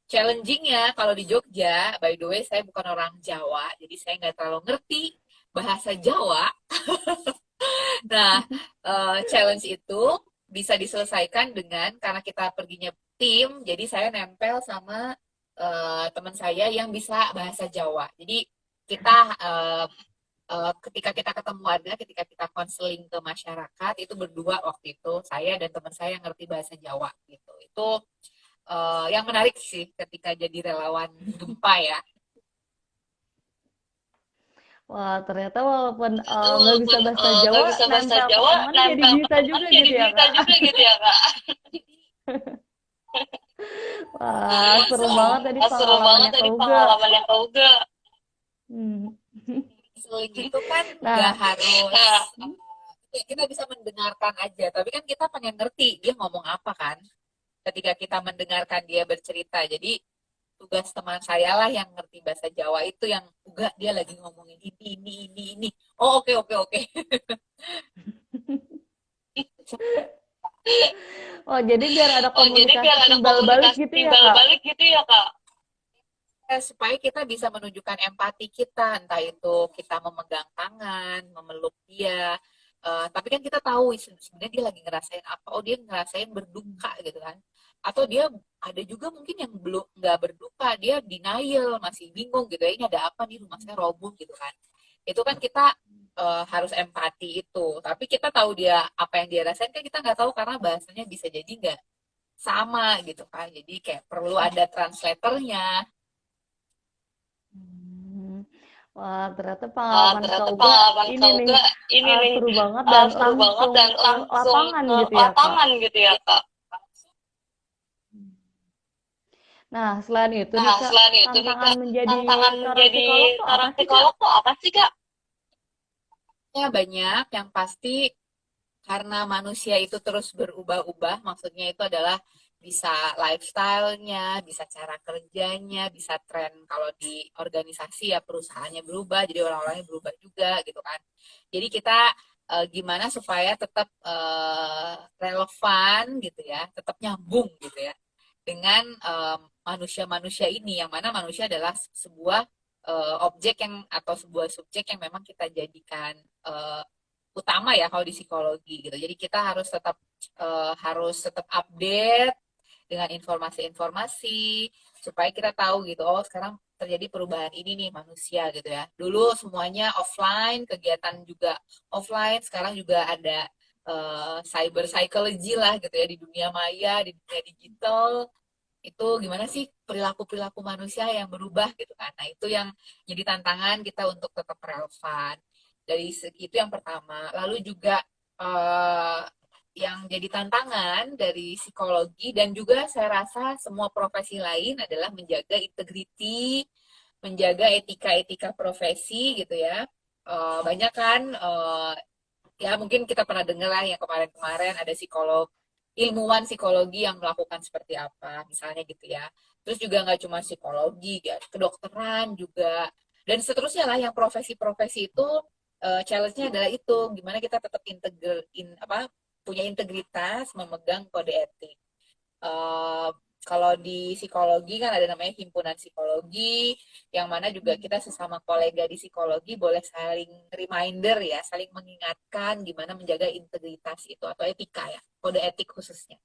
Challenging-nya kalau di Jogja, by the way saya bukan orang Jawa, jadi saya nggak terlalu ngerti bahasa Jawa. Nah, challenge itu bisa diselesaikan dengan karena kita perginya tim, jadi saya nempel sama teman saya yang bisa bahasa Jawa. Jadi kita ketika kita ketemu warga, ketika kita konseling ke masyarakat, itu berdua waktu itu saya dan teman saya yang ngerti bahasa Jawa gitu. Itu yang menarik sih ketika jadi relawan gempa ya. Wah, ternyata walaupun nggak bisa Walaupun bahasa nggak Jawa, bisa bahasa nempel ke Jawa, teman jadi nempel ke bisa teman juga jadi gitu ya, bisa Kak? juga gitu ya Kak. Wah, seru banget tadi Seru banget pengalamannya Kak tadi Uga. pengalamannya Kak Uga. Hmm. Konseling itu kan nggak Nah, harus Nah, kita bisa mendengarkan aja, tapi kan kita pengen ngerti dia ngomong apa kan. ketika kita mendengarkan dia bercerita. Jadi tugas teman saya lah yang ngerti bahasa Jawa itu yang enggak dia lagi ngomongin ini. Oh oke oke oke. Oh, jadi biar ada Oh, jadi biar komunikasi ada timbal balik komunikasi gitu ya, timbal Kak? balik gitu ya, Kak? Supaya kita bisa menunjukkan empati kita, entah itu kita memegang tangan, memeluk dia. Tapi kan kita tahu sebenarnya dia lagi ngerasain apa. Oh dia ngerasain berduka gitu kan. Atau dia ada juga mungkin yang belum nggak berduka, dia denial, masih bingung gitu ya. Ini ada apa nih rumah saya roboh gitu kan. Itu kan kita harus empati itu. Tapi kita tahu dia apa yang dia rasain kan kita nggak tahu karena bahasanya bisa jadi nggak sama gitu kan. Jadi kayak perlu ada translatornya. Hmm. Wah, ternyata Wah, pengalaman Kak ternyata Uga pengalaman ini Kak nih Uga ini nih seru banget dan seru banget langsung dan ke langsung lapangan ke gitu ya, Kak. lapangan gitu ya, Kak. Nah, selain itu nih Nah, Kak, selain itu nih tantangan Kak, menjadi tantangan seorang menjadi psikolog tuh apa seorang sih, Kak? psikolog tuh apa sih, Kak? Ya banyak yang pasti karena manusia itu terus berubah-ubah, maksudnya itu adalah bisa lifestyle-nya, bisa cara kerjanya, bisa tren kalau di organisasi ya perusahaannya berubah, jadi orang-orangnya berubah juga gitu kan. Jadi kita gimana supaya tetap relevan gitu ya, tetap nyambung gitu ya dengan manusia-manusia ini, yang mana manusia adalah sebuah objek yang atau sebuah subjek yang memang kita jadikan uh, utama ya kalau di psikologi gitu. Jadi kita harus tetap update dengan informasi-informasi supaya kita tahu gitu. Oh, sekarang terjadi perubahan ini nih manusia gitu ya. Dulu semuanya offline, kegiatan juga offline, sekarang juga ada cyber psychology lah gitu ya di dunia maya, di dunia digital. Itu gimana sih perilaku-perilaku manusia yang berubah gitu kan. Nah, itu yang jadi tantangan kita untuk tetap relevan. Dari segi itu yang pertama. Lalu juga eh, yang jadi tantangan dari psikologi dan juga saya rasa semua profesi lain adalah menjaga integriti, menjaga etika-etika profesi gitu ya. Banyak kan ya mungkin kita pernah dengar lah yang kemarin-kemarin ada psikolog ilmuwan psikologi yang melakukan seperti apa misalnya gitu ya. Terus juga nggak cuma psikologi ya, kedokteran juga dan seterusnya lah yang profesi-profesi itu challenge-nya adalah itu gimana kita tetap punya integritas memegang kode etik. Eh, Kalau di psikologi kan ada namanya himpunan psikologi, yang mana juga kita sesama kolega di psikologi boleh saling reminder ya, saling mengingatkan gimana menjaga integritas itu atau etika ya, kode etik khususnya.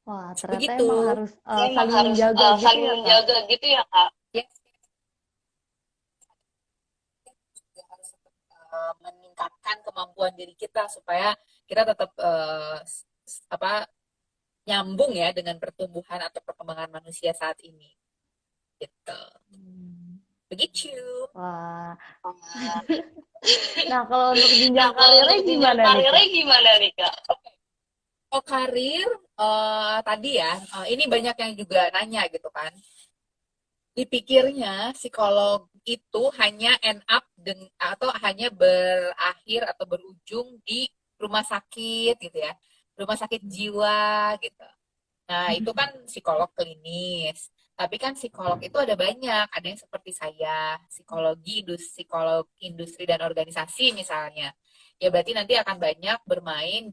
Wah, ternyata Begitu. emang harus Emang saling harus menjaga gitu saling ya, Kak? menjaga gitu ya, Kak. Ya, juga harus tetap, meningkatkan kemampuan diri kita supaya kita tetap apa nyambung ya dengan pertumbuhan atau perkembangan manusia saat ini. Gitu. Hmm. Begitu. Wah. Nah, kalau untuk Nah, jenjang kalau karirnya untuk jenjang gimana nih, karirnya Kak? gimana nih, Kak? Oh karir tadi ya, ini banyak yang juga nanya gitu kan. Dipikirnya psikolog itu hanya end up atau hanya berakhir atau berujung di rumah sakit gitu ya, rumah sakit jiwa gitu. Nah, itu kan psikolog klinis. Tapi kan psikolog itu ada banyak. Ada yang seperti saya, psikolog industri dan organisasi misalnya. Ya berarti nanti akan banyak bermain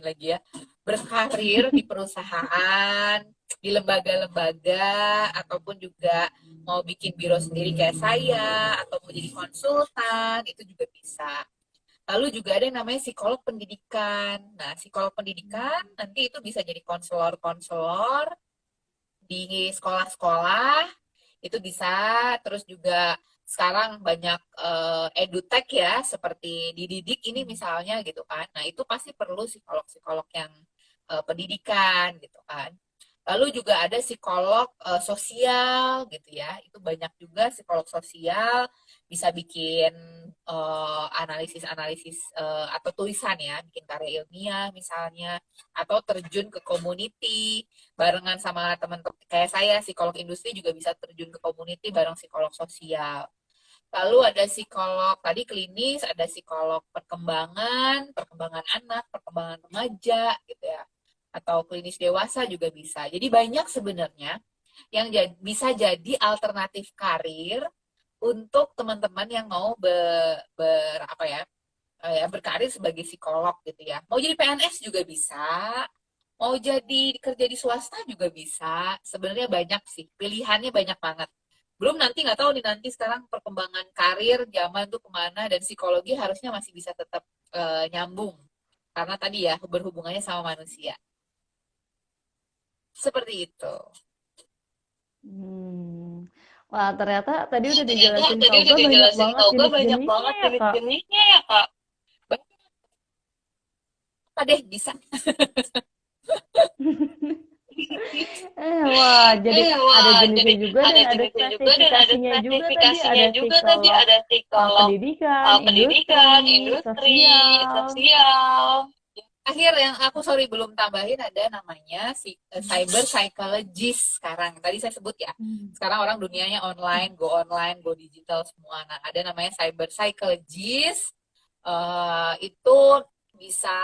lagi ya, berkarir di perusahaan, di lembaga-lembaga, ataupun juga mau bikin biro sendiri kayak saya, atau mau jadi konsultan, itu juga bisa. Lalu juga ada yang namanya psikolog pendidikan. Nah, psikolog pendidikan nanti itu bisa jadi konselor-konselor di sekolah-sekolah, itu bisa. Terus juga sekarang banyak edutech ya, seperti dididik ini misalnya gitu kan. Nah, itu pasti perlu psikolog-psikolog yang pendidikan gitu kan. Lalu juga ada psikolog sosial gitu ya. Itu banyak juga psikolog sosial bisa bikin analisis-analisis atau tulisan ya, bikin karya ilmiah misalnya, atau terjun ke community barengan sama teman-teman kayak saya psikolog industri juga bisa terjun ke community bareng psikolog sosial. Lalu ada psikolog tadi klinis, ada psikolog perkembangan anak, perkembangan remaja gitu ya. Atau klinis dewasa juga bisa. Jadi banyak sebenarnya yang bisa jadi alternatif karir untuk teman-teman yang mau apa ya, berkarir sebagai psikolog gitu ya. Mau jadi PNS juga bisa, mau jadi kerja di swasta juga bisa. Sebenarnya banyak sih, pilihannya banyak banget. Belum nanti nggak tahu nih nanti sekarang perkembangan karir zaman tuh kemana, dan psikologi harusnya masih bisa tetap nyambung karena tadi ya berhubungannya sama manusia. Seperti itu. Hmm. Wah, ternyata tadi udah Ternyata dijelasin tadi kak udah Uga banyak dijelasin banget kau gak banyak jenis-jenisnya banget ya kak. jenis-jenisnya ya Kak. Apa deh bisa. Wah, jadi ada Wah, jenisnya jadi juga dan ada ada jenisnya juga dan ada spesifikasinya juga tadi. spesifikasinya Ada juga tadi psikolog ada psikolog pendidikan, pendidikan, industri, industri, sosial. sosial. Akhir yang aku sorry belum tambahin ada namanya cyber psychologist sekarang. Tadi saya sebut ya. Hmm. Sekarang orang dunianya online, go digital semua. Nah, ada namanya cyber psychologist. Itu bisa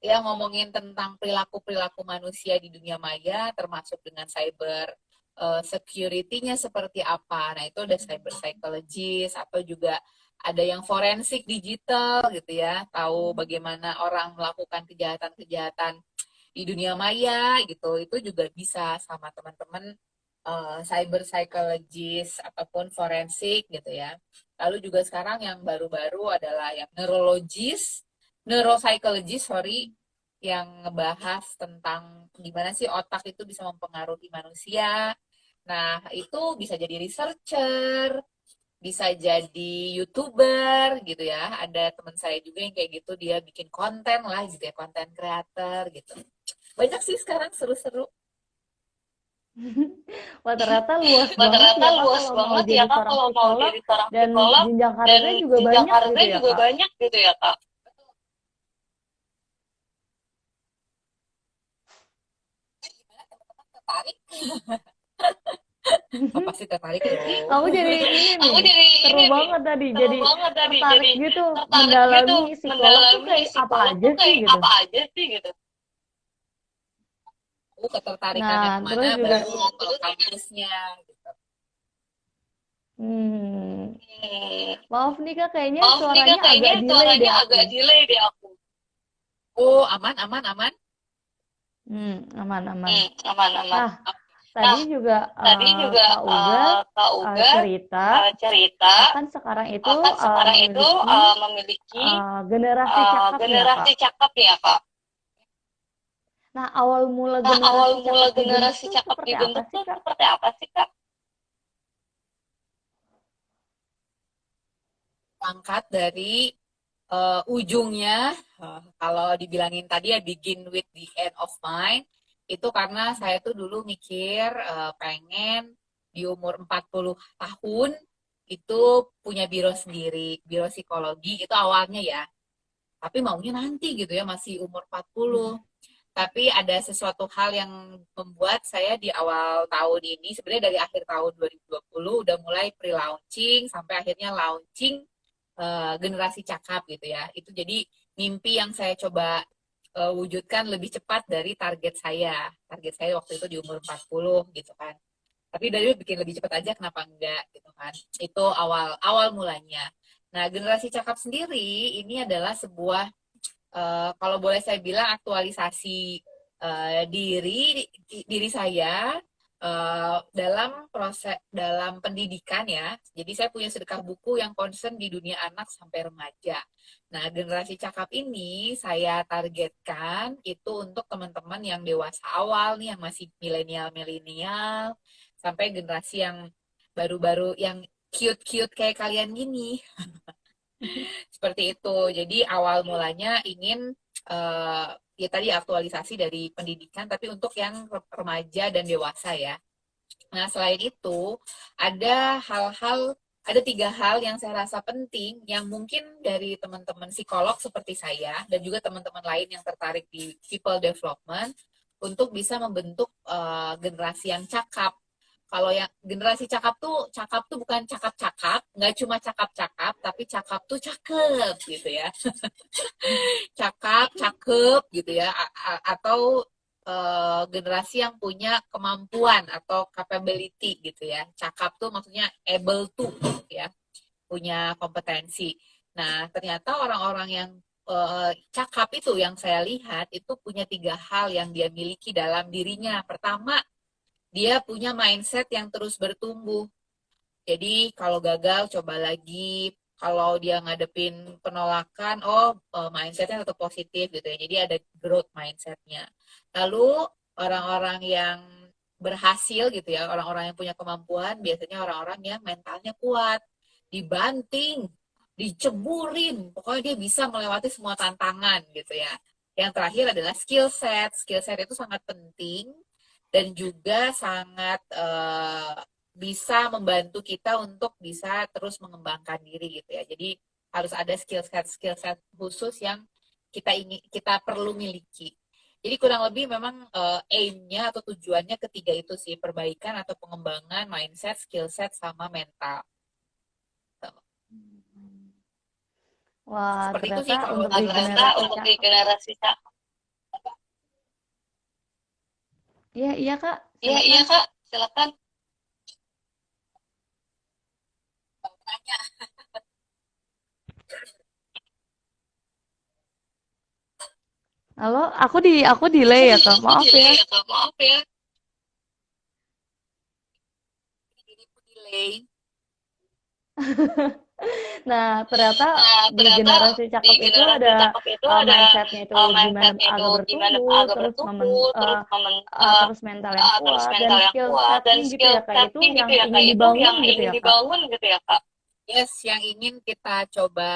ya ngomongin tentang perilaku-perilaku manusia di dunia maya, termasuk dengan cyber security-nya seperti apa. Nah, itu ada cyber psychologist, atau juga ada yang forensik digital gitu ya, tahu bagaimana orang melakukan kejahatan-kejahatan di dunia maya gitu. Itu juga bisa sama teman-teman cyber psychologist ataupun forensik gitu ya. Lalu juga sekarang yang baru-baru adalah yang neuropsychologist, sorry, yang ngebahas tentang gimana sih otak itu bisa mempengaruhi manusia. Nah, itu bisa jadi researcher, bisa jadi YouTuber gitu ya. Ada teman saya juga yang kayak gitu, dia bikin konten lah gitu ya, konten creator gitu. Banyak sih sekarang seru-seru. Wah, ternyata luas Wah, banget ternyata ya kak luas kalau mau banget ya jadi Kak seorang kalau mau psikolog jadi seorang dan psikolog jenjang dan karirnya juga jenjang banyak gitu karirnya ya juga kak. banyak gitu ya Kak. Tertarik? Oh, pasti tertarik dong. Aku jadi ini Aku nih, jadi seru ini nih, banget tadi. seru Jadi banget tadi. tertarik Jadi gitu tertarik gitu mendalami psikolog tuh mendalami kayak apa psikolog aja tuh sih kayak gitu. apa aja sih gitu. Aku ketertarikannya Nah, kemana terus juga, baru ke kampusnya gitu. hmm, Hmm. maaf nih kak, kayaknya Maaf nih Kak, suaranya agak kayaknya delay suaranya deh aku. agak delay deh aku. Oh, aman, aman, aman. Aman-aman. Aman-aman. Nah, tadi Nah, juga tadi juga Kak Uga Kak Uga cerita cerita akan sekarang itu akan sekarang itu memiliki memiliki generasi cakap nih ya Kak. generasi cakap nih ya Kak. Nah, awal mula Nah, awal generasi mula cakap dibentuk generasi tuh cakap seperti apa dibentuk sih tuh Kak? seperti apa sih Kak? Angkat dari ujungnya, kalau dibilangin tadi ya begin with the end of mind, itu karena saya tuh dulu mikir pengen di umur 40 tahun itu punya biro sendiri, biro psikologi itu awalnya ya. Tapi maunya nanti gitu ya, masih umur 40. Tapi ada sesuatu hal yang membuat saya di awal tahun ini, sebenarnya dari akhir tahun 2020 udah mulai pre-launching sampai akhirnya launching generasi cakap gitu ya. Itu jadi mimpi yang saya coba wujudkan lebih cepat dari target saya. Target saya waktu itu di umur 40 gitu kan. Tapi dari bikin lebih cepat aja kenapa enggak gitu kan. Itu awal awal mulanya. Nah, generasi cakap sendiri ini adalah sebuah kalau boleh saya bilang aktualisasi diri saya dalam proses dalam pendidikan ya. Jadi saya punya sedekah buku yang concern di dunia anak sampai remaja. Nah, generasi cakap ini saya targetkan itu untuk teman-teman yang dewasa awal nih, yang masih milenial sampai generasi yang baru-baru yang cute-cute kayak kalian gini. Seperti itu. Jadi awal mulanya ingin ya tadi aktualisasi dari pendidikan, tapi untuk yang remaja dan dewasa ya. Nah, selain itu ada 3 hal yang saya rasa penting yang mungkin dari teman-teman psikolog seperti saya dan juga teman-teman lain yang tertarik di people development untuk bisa membentuk generasi yang cakap. Kalau yang generasi cakap tuh bukan cakap-cakap, nggak cuma cakap-cakap, tapi cakap tuh cakep gitu ya. Cakap, cakep gitu ya, atau generasi yang punya kemampuan atau capability gitu ya. Cakap tuh maksudnya able to gitu ya, punya kompetensi. Nah, ternyata orang-orang yang cakap itu yang saya lihat itu punya 3 hal yang dia miliki dalam dirinya. Pertama, dia punya mindset yang terus bertumbuh. Jadi kalau gagal coba lagi, kalau dia ngadepin penolakan, mindsetnya tetap positif gitu ya. Jadi ada growth mindsetnya. Lalu orang-orang yang berhasil gitu ya, orang-orang yang punya kemampuan, biasanya orang-orang yang mentalnya kuat, dibanting, diceburin, pokoknya dia bisa melewati semua tantangan gitu ya. Yang terakhir adalah skill set. Skill set itu sangat penting dan juga sangat bisa membantu kita untuk bisa terus mengembangkan diri gitu ya. Jadi harus ada skill set khusus yang kita perlu miliki. Jadi kurang lebih memang aim-nya atau tujuannya ketiga itu sih, perbaikan atau pengembangan mindset, skill set sama mental. Wah, Seperti itu ternyata sih kalau untuk di di Ternyata generasi untuk di cakep. generasi cakap. Iya, iya Kak, Iya, iya silakan. Kak, silakan. Halo, aku delay ya Kak, Aku maaf delay ya. ya Kak, maaf ya. diriku delay. Nah, ternyata Nah, di ternyata generasi di cakep itu generasi ada cakep itu ada mindsetnya itu gimana mindsetnya itu agak gimana bertumbuh, agak terus bertumbuh, terus mental yang terus kuat dan mental yang skill kuat dan setting gitu skill ya Kak, itu setting gitu yang ya Kak, ingin itu dibangun yang gitu ingin ya Kak. dibangun gitu ya Kak. Yes, yang ingin kita coba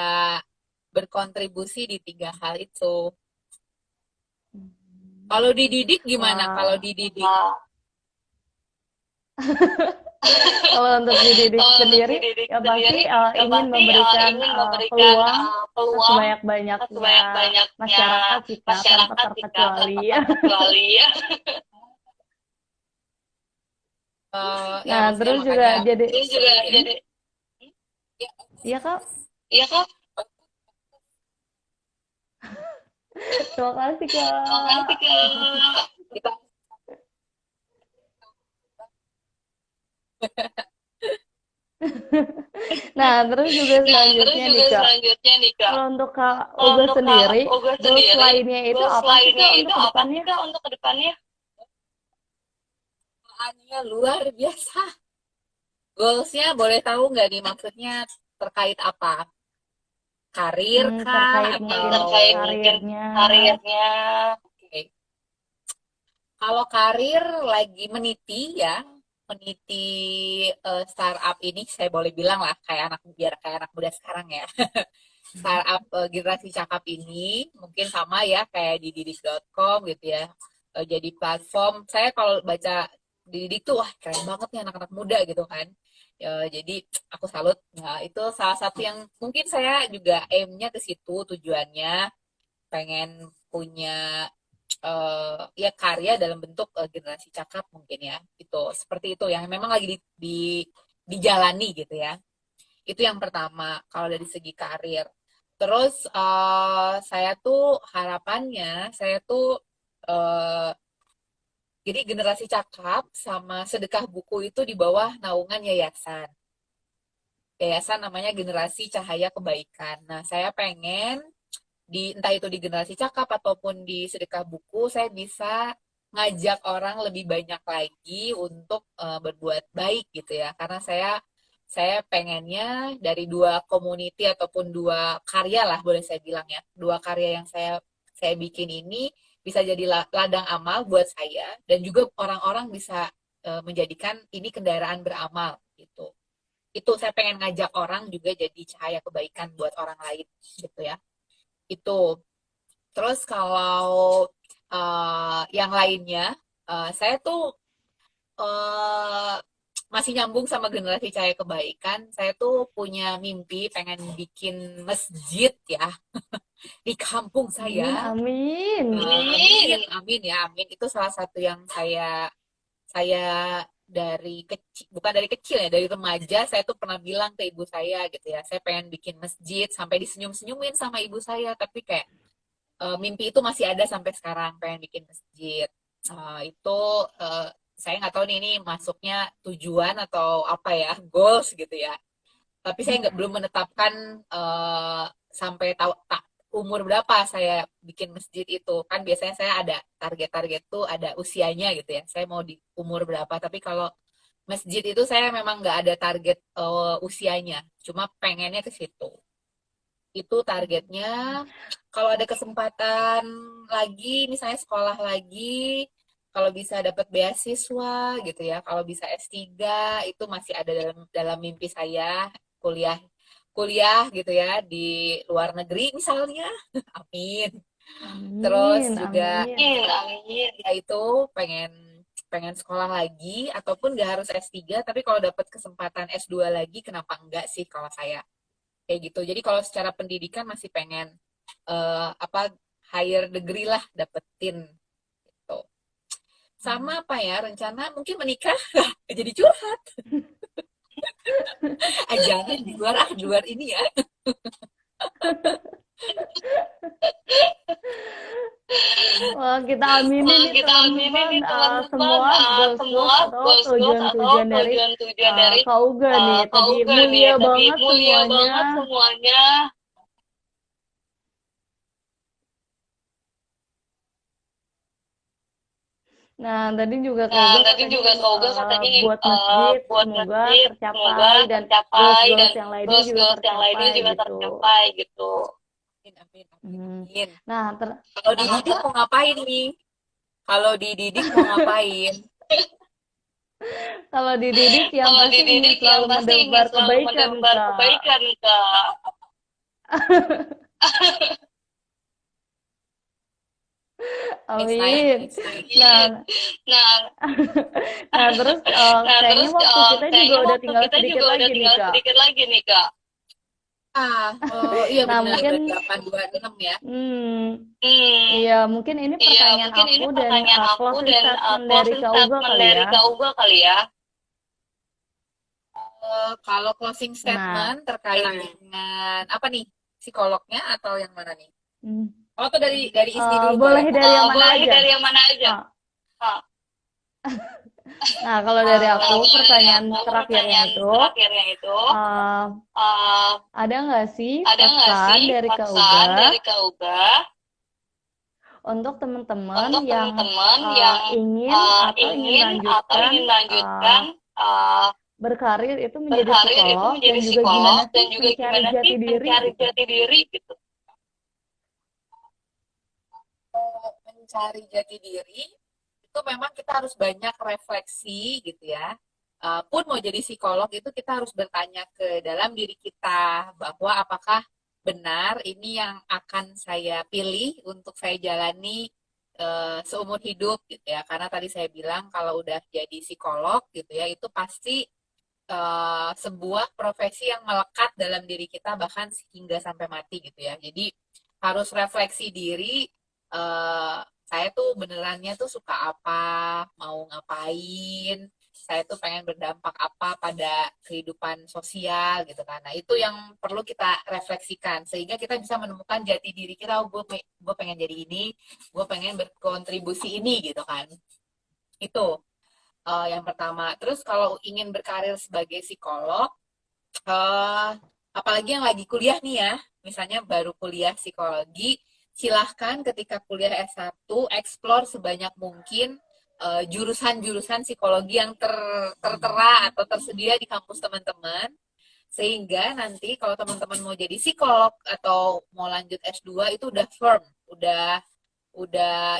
berkontribusi di 3 hal itu. Kalau dididik gimana? Kalau Wah, dididik, Nah, kalau untuk dididik kalau untuk sendiri dididik ya pasti sendiri, ya ingin pasti memberikan ingin memberikan peluang ke peluang sebanyak-banyaknya sebanyak-banyaknya masyarakat kita tanpa masyarakat kita tanpa terkecuali. terkecuali ya. ya Nah, maksudnya terus juga makanya jadi, Terus juga ya. jadi, iya Kak, iya Kak, terima kasih makasih Kak. Kak. Kita Nah, terus juga Nah, terus selanjutnya juga nih Kak, selanjutnya nih Kak, kalau untuk Kak kalau Uga untuk Kak sendiri, Uga goals sendiri, lainnya itu goals apa sih lainnya Kak itu untuk apa sih kedepannya? Kak untuk kedepannya? pertanyaannya luar biasa. Goalsnya boleh tahu nggak nih maksudnya terkait apa? Karir kah Terkait mungkin atau Terkait mungkin karirnya. karirnya. Oke. Kalau karir lagi meniti ya, meniti startup ini saya boleh bilang lah kayak anak muda sekarang ya. Startup generasi cakap ini mungkin sama ya kayak di didik.com gitu ya. Jadi platform saya kalau baca di Didik tuh wah keren banget nih anak-anak muda gitu kan. Jadi aku salut. Nah, itu salah satu yang mungkin saya juga aimnya ke situ tujuannya pengen punya ya karya dalam bentuk generasi cakap mungkin ya itu seperti itu yang memang lagi dijalani gitu ya itu yang pertama kalau dari segi karir terus saya tuh harapannya saya tuh uh, jadi generasi cakap sama sedekah buku itu di bawah naungan yayasan namanya Generasi Cahaya Kebaikan. Nah, saya pengen entah itu di generasi cakap ataupun di sedekah buku saya bisa ngajak orang lebih banyak lagi untuk berbuat baik gitu ya karena saya pengennya dari 2 community ataupun 2 karya lah boleh saya bilang ya 2 karya yang saya bikin ini bisa jadi ladang amal buat saya dan juga orang-orang bisa menjadikan ini kendaraan beramal gitu itu saya pengen ngajak orang juga jadi cahaya kebaikan buat orang lain gitu ya itu. Terus kalau yang lainnya, saya tuh uh, masih nyambung sama generasi cahaya kebaikan. Saya tuh punya mimpi pengen bikin masjid ya di kampung Amin, saya. amin. Amin, amin ya, amin. Itu salah satu yang saya bukan dari kecil ya, dari remaja saya tuh pernah bilang ke ibu saya gitu ya, saya pengen bikin masjid, sampai disenyum-senyumin sama ibu saya, tapi kayak mimpi itu masih ada sampai sekarang, pengen bikin masjid. Itu saya nggak tahu nih ini masuknya tujuan atau apa ya, goals gitu ya. Tapi saya belum menetapkan sampai tahu umur berapa saya bikin masjid itu. Kan biasanya saya ada target-target tuh ada usianya gitu ya. Saya mau di umur berapa. Tapi kalau masjid itu saya memang nggak ada target usianya. Cuma pengennya ke situ. Itu targetnya. Kalau ada kesempatan lagi, misalnya sekolah lagi, kalau bisa dapat beasiswa gitu ya, kalau bisa S3 itu masih ada dalam dalam mimpi saya, kuliah kuliah gitu ya di luar negeri misalnya. Amin. Terus Amin, juga amin. Amin. ya itu pengen pengen sekolah lagi ataupun nggak harus S3 tapi kalau dapat kesempatan S2 lagi kenapa enggak sih kalau saya kayak gitu. Jadi kalau secara pendidikan masih pengen apa higher degree lah dapetin gitu. Sama apa ya rencana mungkin menikah. Jadi curhat. Jangan di luar ini ya. Wah, kita aminin nih Kita aminin teman-teman, nih teman-teman, semua goals-goals semua atau goals-goals atau tujuan-tujuan dari tujuan-tujuan dari Kak Uga nih. Kak Tadi Uga nih. mulia Tadi banget mulia semuanya. banget semuanya. Nah, tadi juga Kak Nah, Uga tadi katanya juga Kak Uga katanya ingin buat masjid buat semoga masjid semoga tercapai dan tercapai goals-goals dan yang lainnya juga goals-goals yang lainnya tercapai juga gitu. tercapai gitu. Amin, amin, amin, Hmm. amin. Nah, Kalau dididik mau ngapain nih? Kalau dididik mau ngapain? kalau dididik yang Kalau pasti ingin dididik yang selalu pasti ingin mendebar selalu kebaikan, menebar Kak. kebaikan, Kak. Nice, nice, Amin. nice, nice. Nah, Nah, nah terus nah kayaknya terus waktu kita juga kayaknya udah waktu tinggal kita sedikit juga udah lagi nih, tinggal Kak. sedikit lagi nih, Kak. Oh iya Nah, benar, mungkin 826 ya. iya, mungkin ini Iya, pertanyaan mungkin aku ini dan pertanyaan aku closing dan statement dari closing Kak Uga statement kali dari ya. Kak Uga kali ya. Kalau closing Nah, statement terkait dengan apa nih? Psikolognya atau yang mana nih? hmm, Oh, tuh dari istri dulu boleh boleh. dari yang mana Boleh aja? dari yang mana aja. Ah, Ah, Nah, kalau dari aku kalau dari pertanyaan aku terakhirnya pertanyaan itu, terakhirnya itu, uh, uh, ada nggak sih ada nggak pesan sih dari Kak pesan Uga dari Kak Uga untuk teman-teman untuk yang teman-teman yang ingin atau ingin lanjutkan lanjutkan uh, berkarir itu menjadi berkarir itu psikolog dan menjadi juga gimana psikolog dan sih juga mencari gimana jati sih diri mencari gitu. jati diri gitu. Mencari jati diri itu memang kita harus banyak refleksi gitu ya. Pun mau jadi psikolog itu kita harus bertanya ke dalam diri kita bahwa apakah benar ini yang akan saya pilih untuk saya jalani seumur hidup gitu ya. Karena tadi saya bilang kalau udah jadi psikolog gitu ya itu pasti sebuah profesi yang melekat dalam diri kita bahkan hingga sampai mati gitu ya. Jadi harus refleksi diri saya tuh benerannya tuh suka apa, mau ngapain, saya tuh pengen berdampak apa pada kehidupan sosial gitu kan. Nah itu yang perlu kita refleksikan sehingga kita bisa menemukan jati diri kita. Oh, gue pengen jadi ini, gue pengen berkontribusi ini gitu kan. Itu yang pertama. Terus kalau ingin berkarir sebagai psikolog, uh, apalagi yang lagi kuliah nih ya, misalnya baru kuliah psikologi, silahkan ketika kuliah S1, explore sebanyak mungkin jurusan-jurusan psikologi yang tertera atau tersedia di kampus teman-teman. Sehingga nanti kalau teman-teman mau jadi psikolog atau mau lanjut S2 itu udah firm, udah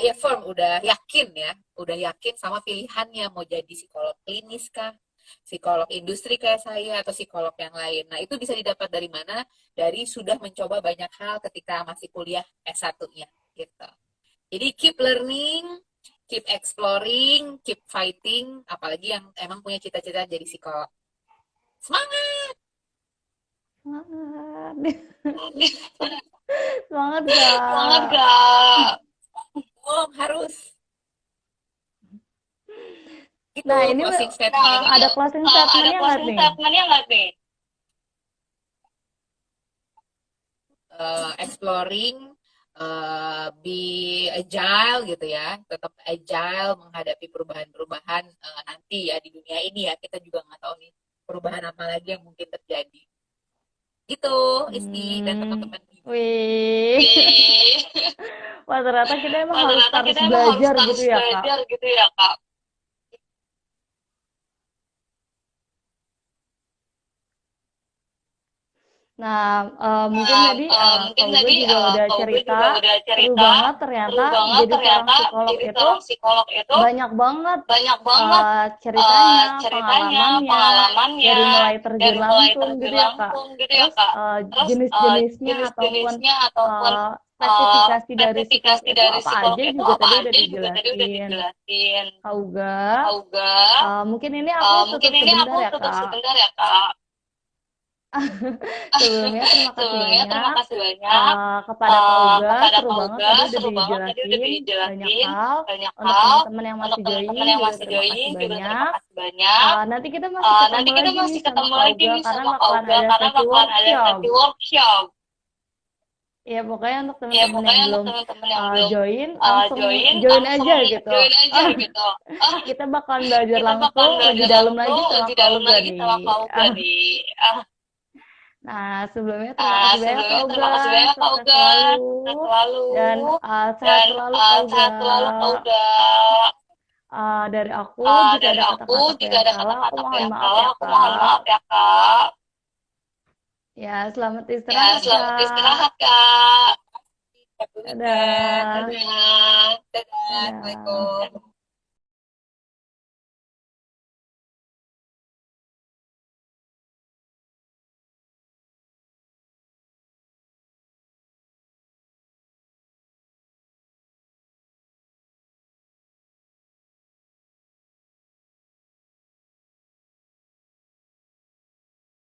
ya firm, udah yakin ya, udah yakin sama pilihannya mau jadi psikolog klinis kah, psikolog industri kayak saya atau psikolog yang lain. Nah, itu bisa didapat dari mana? Dari sudah mencoba banyak hal ketika masih kuliah S1-nya gitu. Jadi keep learning, keep exploring, keep fighting, apalagi yang emang punya cita-cita jadi psikolog. Semangat! Semangat. Semangat, Kak. Semangat, Kak. Oh, harus. Gitu, Nah, ini closing statement. ada closing ada statement-nya nggak closing nih? statement-nya nggak nih? Exploring, be agile gitu ya, tetap agile menghadapi perubahan-perubahan nanti ya di dunia ini ya, kita juga nggak tahu nih perubahan apa lagi yang mungkin terjadi. Gitu, Isti dan Hmm, teman-teman. wih. Wih. Wah, ternyata kita emang Wah, harus ternyata harus kita emang belajar harus gitu ya, Kak. belajar gitu ya, Kak. Nah, mungkin Nah, tadi Kak mungkin Uga tadi juga udah Kak Uga cerita, juga udah seru cerita, banget ternyata seru banget jadi seorang ternyata psikolog jadi itu seorang psikolog itu banyak banget banyak banget ceritanya, ceritanya, pengalamannya, pengalamannya, dari mulai terjun dari mulai langsung terjun gitu ya, Kak. langsung gitu ya, Terus Kak. Terus jenis-jenisnya ataupun jenis-jenisnya ataupun spesifikasi dari psikolog spesifikasi itu dari apa psikolog aja itu juga apa tadi udah aja juga tadi udah dijelasin. dijelasin. Kak Uga, Auga, mungkin ini aku mungkin tutup ini aku sebentar ya, tutup Kak. sebentar ya, Kak. Sebelumnya terima kasih Sebelumnya terima banyak kasih banyak kepada Kak Uga, kepada seru Kak banget Uga, tadi udah seru banget tadi udah dijelasin banyak dijelasin hal. banyak Untuk hal. teman-teman yang Untuk masih teman-teman join yang juga masih terima kasih join juga terima banyak. kasih banyak. Nanti kita masih ketemu Nanti kita lagi nih masih sama ketemu Kak lagi Uga nih karena sama Kak bakalan Uga ada karena sesi bakalan ada workshop. sesi workshop. Ya pokoknya untuk Ya teman-teman yang pokoknya untuk belum teman-teman yang belum join langsung join join langsung aja gitu. join aja gitu. Kita bakalan belajar Kita langsung bakalan lebih belajar dalam lagi langsung sama lebih Kak dalam Uga lagi sama nih. Kak Uga nih. Nah, sebelumnya terima kasih banyak Kak Sebelumnya terima Uga, kasih banyak Kak sukses Uga, selalu sukses selalu, dan sehat dan selalu Kak Uga. sehat selalu Kak Uga. Dari aku, jika Dari ada aku, kata-kataku jika yang ada salah, aku kata-kataku mohon yang maaf salah, ya aku mohon maaf Kak. ya Kak. Ya, selamat Ya, istirahat selamat Kak. istirahat Kak. Dadah. Dadah. Dadah. Dadah. Dadah. Assalamualaikum.